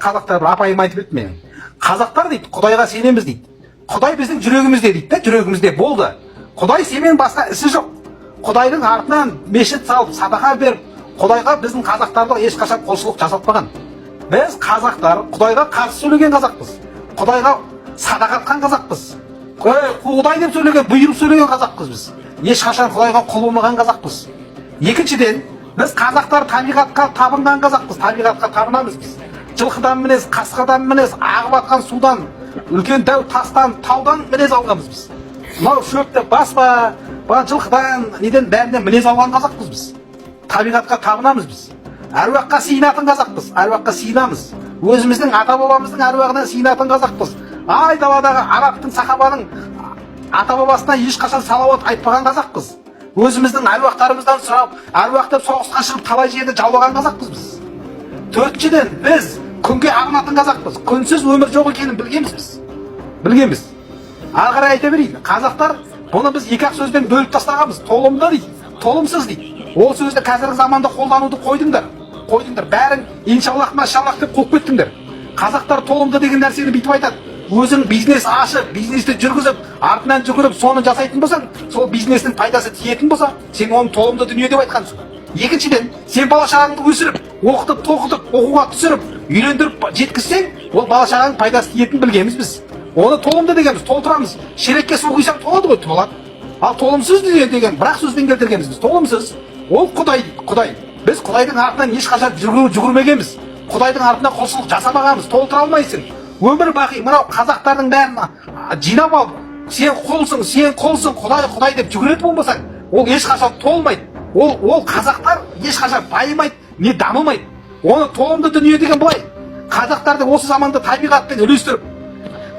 қазақтар бір апайым айтып еді менің. Қазақтар дейді, Құдайға сенеміз дейді. Құдай біздің жүрегімізде дейді, жүрегімізде болды. Құдай сенен басқа ісі жоқ. Құдайдың артынан мешіт салып, садақа беріп, Құдайға біздің қазақтарды ешқашан құлшылық жасатпаған. Біз қазақтар Құдайға қарсы сөйлеген қазақпыз. Құдайға садақа атқан қазақпыз. Құдай деп сөйлеген, бұйырып сөйлеген қазақпыз біз. Ешқашан Құдайға құл болмаған қазақпыз. Екіншіден, біз қазақтар табиғатқа табынған қазақпыз. Табиғатқа табынамыз біз. Жылқыдан мінез, қасқадан мінез, ағып атқан судан, үлкен дәу тастан, таудан мінез алғанбыз біз. Мынау шөпті баспа, жылқыдан, неден бәрінен мінез алған қазақпыз біз. Табиғатқа табынамыз біз. Әруаққа сиынатын қазақпыз. Әруаққа сиынамыз. Өзіміздің ата бабамыздың әруағынан сиынатын қазақпыз. Айдаладағы арабтың, сахабаның ата бабасына ешқашан салауат айтпаған қазақпыз. Өзіміздің әруақтарымыздан сұрап, әруақтап соғысқа шығып талай жерде жаулаған қазақпыз біз. Төртіншіден, біз күнге ағынатын қазақпыз. Күнсіз өмір жоқ екенін білгенбіз біз. Білгенбіз. Ары қарай айта берейін. Қазақтар бұны біз екі-ақ сөзбен бөліп тастағанбыз. Толымды дейді, толымсыз дейді. Ол сөзді қазіргі заманда қолдануды қойдыңдар. Бәрін иншаллах, машаллах деп қойып кеттіңдер. Қазақтар толымды деген нәрсені бүйтіп айтады. Өзің бизнес ашып, бизнесті жүргізіп, артынан жүгіріп, соны жасайтын болсаң, сол бизнестің пайдасы тиетін болса, сен оны толымды дүние деп айтқансың. Екіншіден, сен бала-шағаңды өсіріп, оқытып, тоқытып, оқуға түсіріп, үйлендіріп жеткізсең, ол бала-шағаның пайдасы тиетінін білгенбіз біз. Оны толымды дегенбіз, толтырамыз. Шелекке су құйсаң толады ғой, толады. Ал толымсыз деген бір-ақ сөзбен келтіргенбіз біз. Толымсыз. Ол Құдай. Біз Құдайдың артынан ешқашан жүрмегенбіз. Құдайдың артынан құлшылық жасамағанбыз. Толтыра алмайсың. Өмір бақи мынау қазақтардың бәрін жинап алып, сен құлсың, Құдай деп жүгіретін болмасаң, ол ешқашан толмайды. Ол қазақтар ешқашан байымайды, не дамымайды. Оны толымды дүние деген былай. Қазақтарды осы заманда табиғатпен үйлестіріп,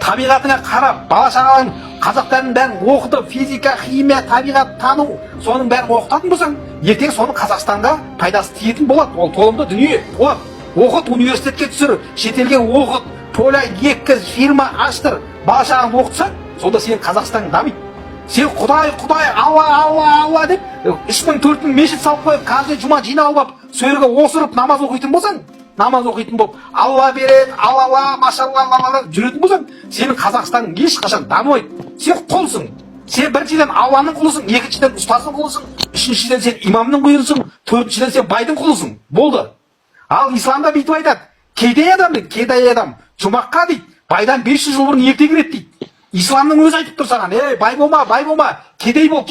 табиғатына қарап, бала-шағаның қазақтардың бәрін оқытып, физика, химия, табиғат тану, соның бәрін оқытатын болсаң, ертең соның Қазақстанға пайдасы тиетін болады. Ол толымды дүние болады. Оқыт, университетке түсір, шетелге оқыт, поля еккіз, фирма аштыр, бала-шағаңды оқытсаң, сонда сен Қазақстан дамиды. Сен Құдай, Алла деп 3000-4000 мешіт салып қойып, каждый жұма жиналып алып, сөреге осырып намаз оқитын болсаң, болып, Алла береді, алла, машалла жүретін болсаң, сенің Қазақстаның ешқашан дамымайды. Сен құлсың. Сен біріншіден Алланың құлысың, екіншіден ұстаздың құлысың, үшіншіден сен имамның құлысың, төртіншіден сен байдың құлысың. Болды. Ал исламда бүйтіп айтады. Кедей адам, жұмаққа дейді, байдан 500 жыл бұрын ерте кіреді дейді. Исламның өзі айтып тұр саған, бай болма, кедей бол.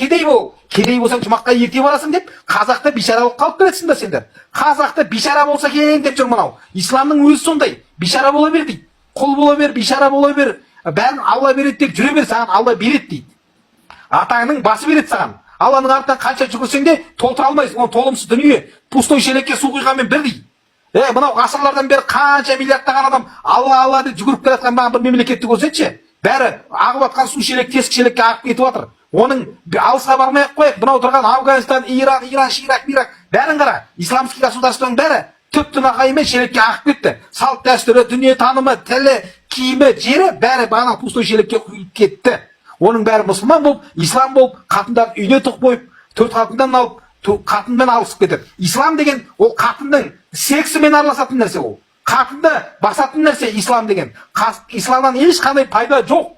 Кедей болсаң жұмаққа ерте барасың деп, қазақта бишара болып қалып келесің да сендер. Қазақта бишара болса екен деп жүр мынау. Исламның өзі сондай. Бишара бола бер дейді. Құл бола бер, бишара бола бер. Бәрін Алла береді деп жүре бер, саған Алла береді дейді. Атаңның басы береді саған. Алланың артынан қанша жүгірсең де толтыра алмайсың. Ол толымсыз дүние. Пустой шелекке су құйғанмен бір дейді. Мынау ғасырлардан бері қанша миллиардтаған адам Алла деп жүгіріп келе жатқан бір мемлекетті көрсетші. Бәрі ағып атқан су шелек, тесік шелекке ағып кетіп жатыр. Оның алысқа бармай-ақ қояйық. Мынау тұрған Афганистан, Иран, Ирак, бәрін қара. Исламский государствоның бәрі түп-түн ақайымен шелекке ағып кетті. Салт дәстүрі, дүние танымы, тілі, киімі, жері бәрі бағана пустой шелекке құйылып кетті. Оның бәрі мұсылман болып, ислам болып, қатындар үйіне тұқ қойып, 4 қатындан алып, қатынмен алысып кетеді. Ислам деген ол қатынның сексімен араласатын нәрсе ол. Қатынды басатын нәрсе ислам деген. Исламнан ешқандай пайда жоқ.